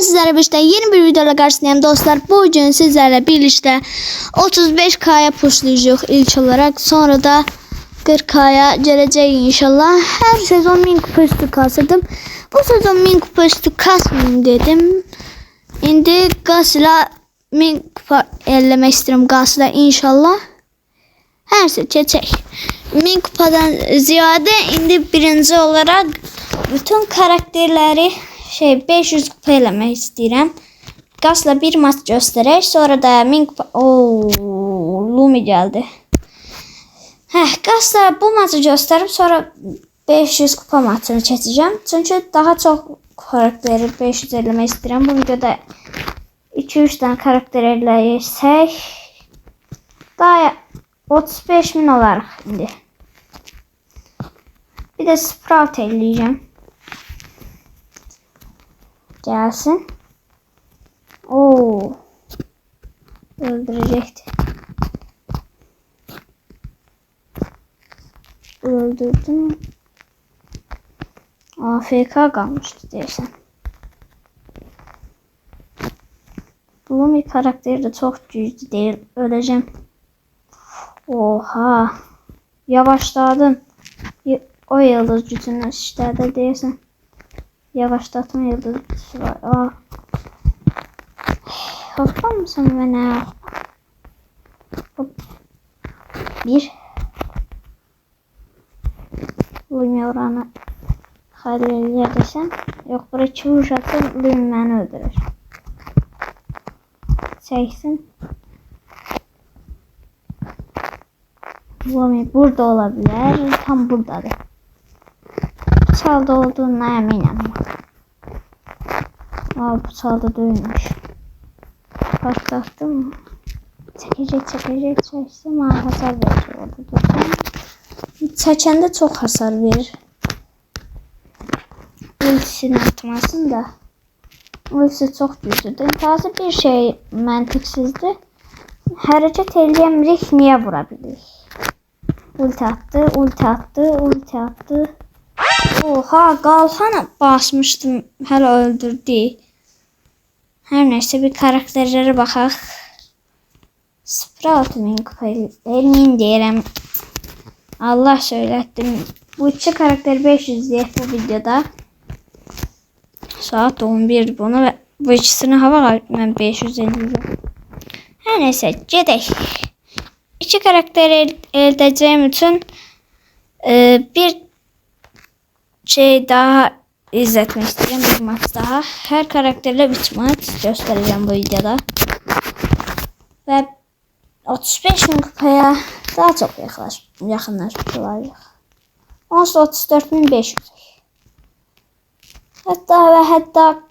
Sizlerle birlikte yeni bir videoyla karşınızdayım dostlar. Bugün sizlerle birlikte 35K'ya pushlayacağız ilk olarak. Sonra da 40K'ya geleceğiz inşallah. Her sezon 1000 kupa üstü kasırdım. Bu sezon 1000 kupa üstü kasmayayım dedim. Şimdi gazla 1000 kupa ellemek istiyorum gazla inşallah. Her şey çek. 1000 kupadan ziyade indi birinci olarak bütün karakterleri 500 kupa eləmək istəyirəm. Qazla bir maç göstərək. Sonra da 1000 kupa... Lumi geldi. Qazla bu maçı göstərib sonra 500 kupa maçını keçəcəm. Çünkü daha çox karakteri 500 eləmək istəyirəm. Bu videoda 2-3 tane karakter eləyəcək. Daha 35.000 olaraq indi. Bir de Sprout eləyəcəm. Gelsin. Öldürecekti. Öldürdüm. AFK kalmıştı dersen. Lumi karakteri de çok güçlü değil. Öleceğim. Oha. Yavaşladım. O yıldız gücünü işlerde değilsen. Yavaşlatma yıldızı var. Hoplar mısın bana? Hop. Bir. Lumi oranı halleler desem. Yok buraya çuvuş atır. Lumi beni öldürür. Çeksin. Lumi burada olabilir. Tam buradadır. Çalda olduğuna eminim. Bu çalda duymuş. Patlattım. Çekecek çeksem hasar verir orada. Çəkəndə çok hasar verir. Ultisini atmasın da. Ultisi çok güçlüdür. Tarzı bir şey məntiqsizdir. Hərəkət eləyəmirik, niye vurabilir? Ulti attı. Oha, qalxana basmışdım. Hələ öldürdü. Her neyse bir karakterlere bakaq. Sprout 1000 kupa elmin deyirəm. Allah söylettim. Bu iki karakter 500 diye bu videoda. Saat 11 bunu ve bu ikisini hava ben 550. Her neyse gedək. İki karakter elde edeceğim için bir şey daha izletmek istiyorum, bir maç daha. Her karakterle bir maç göstereceğim bu videoda. Ve 35.000 kupaya daha çok yakınlaşmış olacak. Onsuz 34.500. Hatta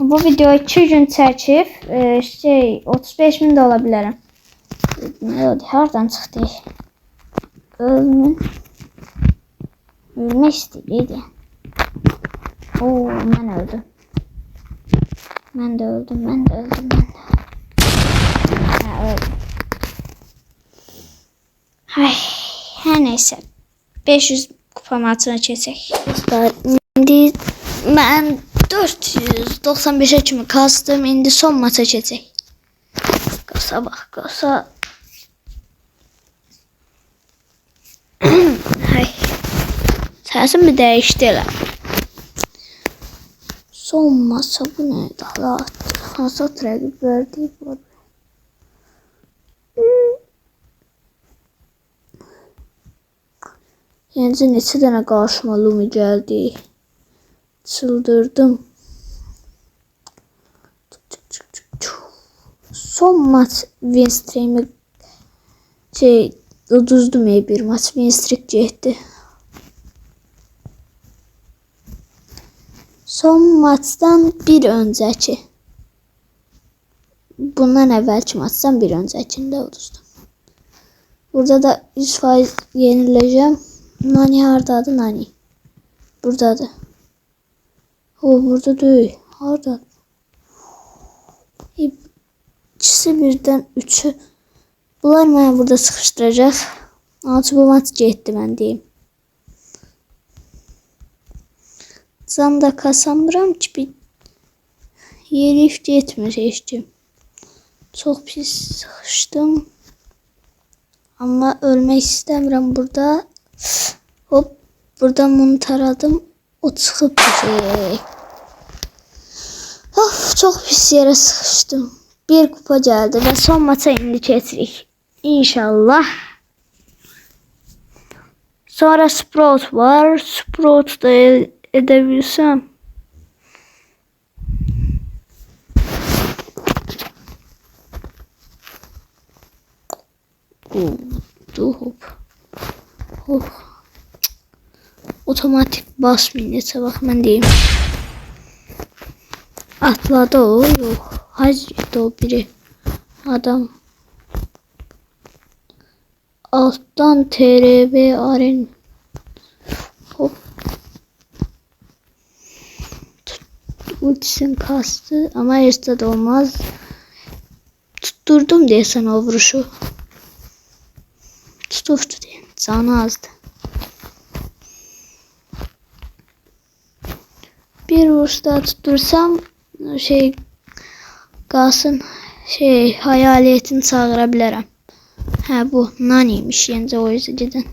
bu videoyu 2 gün çəkib 35.000 de olabilirim. Ne oldu? Hardan çıxdı? Ölmək istəyirdi. Ben öldüm. Ben de öldüm. Öldüm. Her neyse. 500 kupa maçına keçək. İndi mən 495'e kimi kastım. İndi son maça keçək. Qasa bax, qasa. Səsim bir dəyişdi elə. Son maça bu neydi? Hasat rəqib verdi bu. Yenice neçə dənə qarşıma Lumi gəldi. Çıldırdım. Son maç Winstream'i uduzdum bir maç Winstream getdi. Son maçdan bir öncəki. Bundan əvvəlki maçdan bir öncəkində uduzdum. Burada da 100% yeniləcəm. Nani hardadır? Nani. Buradadır. Burada değil. Hardadır? İkisi birden 3'ü. Bunlar beni burada sıkıştıracak. Altı bu maç getdi ben deyim. Can da kasamıram ki bir Yerif getmir heç kim. Çox pis sıxışdım. Amma ölmək istəmirəm burada. Hop, buradan bunu taradım. O çıxıb düşəcək. Of, çox pis yerə sıxışdım. Bir kupa gəldi və son maça indi keçirik. İnşallah. Sonra Sprout var. Sprout da edebilsem. Hop. Hop. Otomatik basmayın. Neyse bak ben diyeyim. Atladı o. Yok. Hacı o biri. Adam. Alttan TRB aren. Hop. Ultisini kastı ama Ersta da olmaz. Tutturdum diye sana o vuruşu. Tutuştu diye. Canı azdı. Bir vuruş daha tuttursam kalsın hayaliyetini çağırabilirim. Ha bu Nani'ymiş yence o yüzden.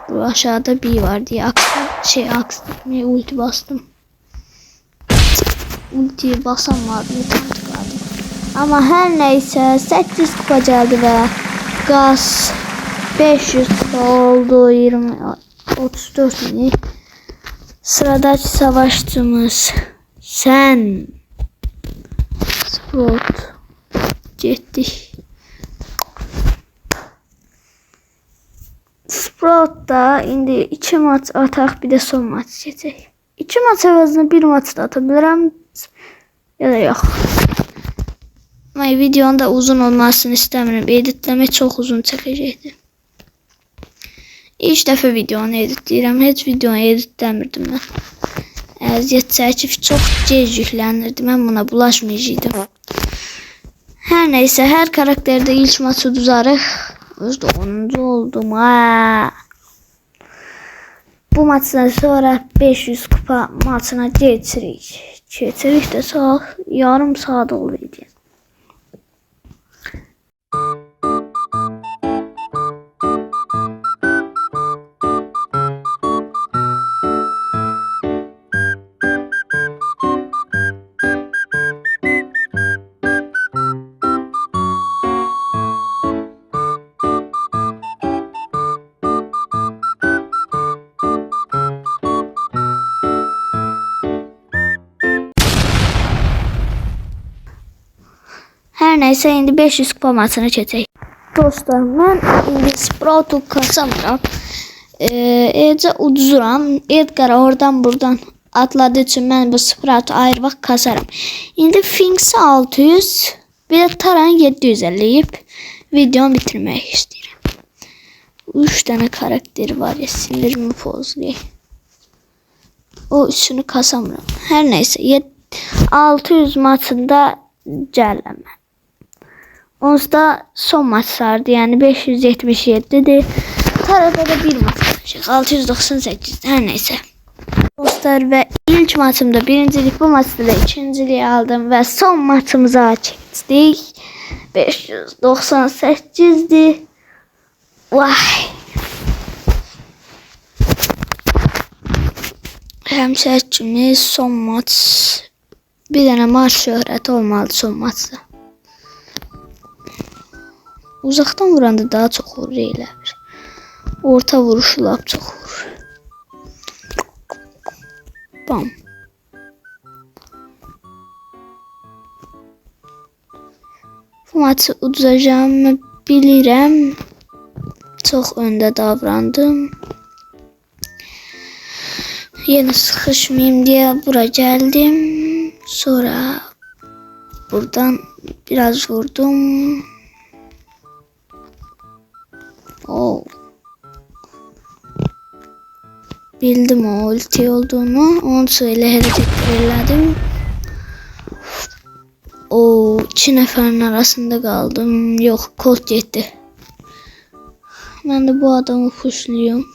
Bu aşağıda bir var diye ulti bastım. Ultiyi basan vardı. Ama her neyse 8 kupa geldi ve gaz 500 oldu 34 mini. Sıradaki savaşçımız sen. Sprout. Getdik. Sprout da indi 2 maç ataq bir de son maç keçək. 2 maç əvəzinə 1 maç da atabilirim ya da yox. Ama videonun da uzun olmasını istemiyorum. Editləmək çox uzun çəkəcəkdir. İlk dəfə videonu editləyirəm. Heç videonu editləmirdim mən. Əziyyət çəkib çox gec yüklənirdi. Mən buna bulaşmayacaqdım. Hər neysə, hər karakterde ilk maçı düzarıq. Özdə 10-cu oldum. Bu maçdan sonra 500 kupa maçına geçirik. Geçirik de yarım saat oldu. Her neyse indi 500 kupa maçını keçək. Dostlar mən indi Sprout'u kasamıram. Ece uduzuram. Edgar'a oradan buradan atladığı için mən bu Sprout'u ayrı vaxt kasarım. İndi Finks'i 600 bir de Taran'ı 750 yiyip videomu bitirmək istəyirəm. 3 tane karakteri var ya, sinirimi pozluyor. O üçünü kasamıram. Her neyse 600 maçında gələm. Onsuz son maçlardı, yani 577'di. Tarafta da bir maç olacak. 698. Her neyse. Dostlar ve ilk maçımda birincilik, bu maçta da ikinciliği aldım ve son maçımıza çektik. 598'di. Vay. Hemşehrimiz son maç. Bir tane maç şöhrət olmalı son maçda. Uzaktan vuranda daha çok vurur elə bir. Orta vuruşu lap çok vurur. Bam. Bu maçı udacağımı bilirəm. Çok önde davrandım. Yine sıkışmayayım diye buraya geldim. Sonra buradan biraz vurdum. Oh. Bildim o ulti olduğunu. Onu söyle hareketlerledim. O 2 neferin arasında kaldım. Yok, Colt yetti. Ben de bu adamı pushluyorum.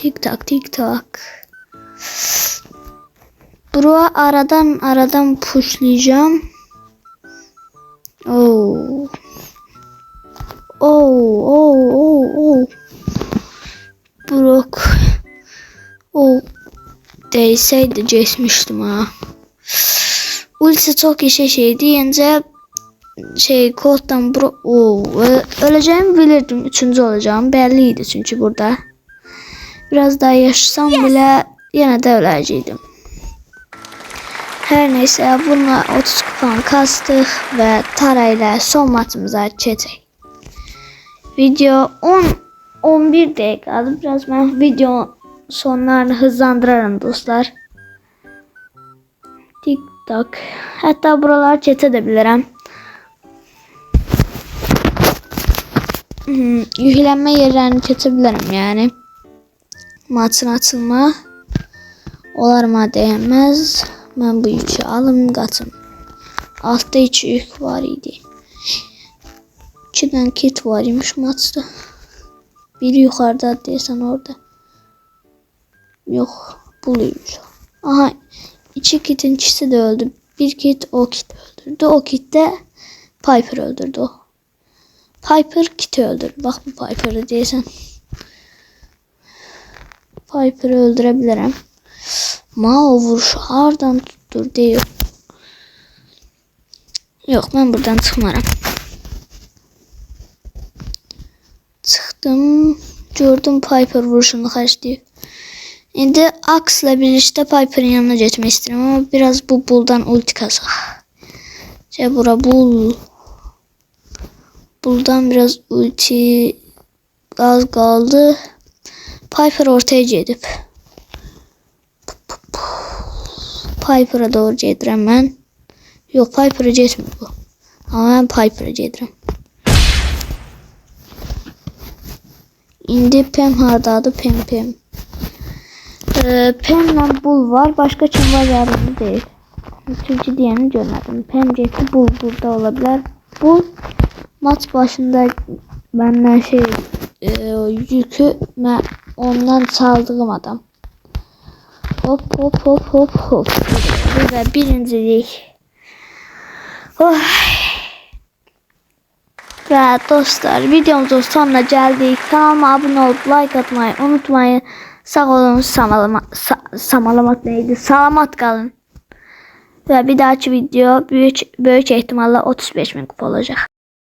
Tik tak tik tak. Buraya aradan pushlayacağım. Oo. Oo. Brok. O değseydi kesmiştim ha. Ulti çok işe şeydi. Yence koddan öleceğimi bilirdim. Üçüncü olacağım. Belliydi çünkü burada. Biraz daha yaşasam bile yine de öləcəydim. Her neyse bununla 30 kupan kastık ve Tara ile son maçımıza geçecek. Video 11 dakika. Biraz ben video sonlarını hızlandırarım dostlar. Tik tak. Hatta buralar çetebilirim. Yüklenme yerlerini çetebilirim yani. Maçın açılma. Olarıma değmez. Ben bu yükü alım qaçım. Altta 2 yük var idi. 2 tane kit var imiş maçta. Biri yukarıda deyəsən orada. Yok, buluymuş. Aha, 2 kitin ikisi de öldü. Bir kit o kit öldürdü. O kit de Piper öldürdü o. Piper kiti öldürdü. Bak bu Piper'ı deyəsən. Piper'ı öldürebilirim. Mao vuruşu hardan tuttur diyor. Yok, ben buradan çıkmaram. Çıktım. Gördüm Piper vuruşunu kaçtı. Şimdi Axe'la birlikte Piper'ın yanına geçmek istiyorum ama biraz bu Bull'dan ulti kasak. Bura Bull. Bull'dan biraz ulti az kaldı. Piper ortaya gedib. Piper'a doğru gedirəm mən. Yox, Piper'a getmir bu. Ama ben Piper'a gedirəm. İndi Pem hardadır? Pem. Pem'le Bull var. Başka kim var yardımcı değil. Üçüncü diyeni görmedim. Pem getdi, Bull burada olabilir. Bull maç başında benden yükü ben ondan çaldığım adam. Hop. Ve birincilik. Ve dostlar, videomuzun sonuna geldik. Kanalıma abone olup like atmayı unutmayın. Sağ olun, samalamak neydi? Salamat kalın. Ve bir dahaki video büyük ihtimalle 35.000 kupa olacak.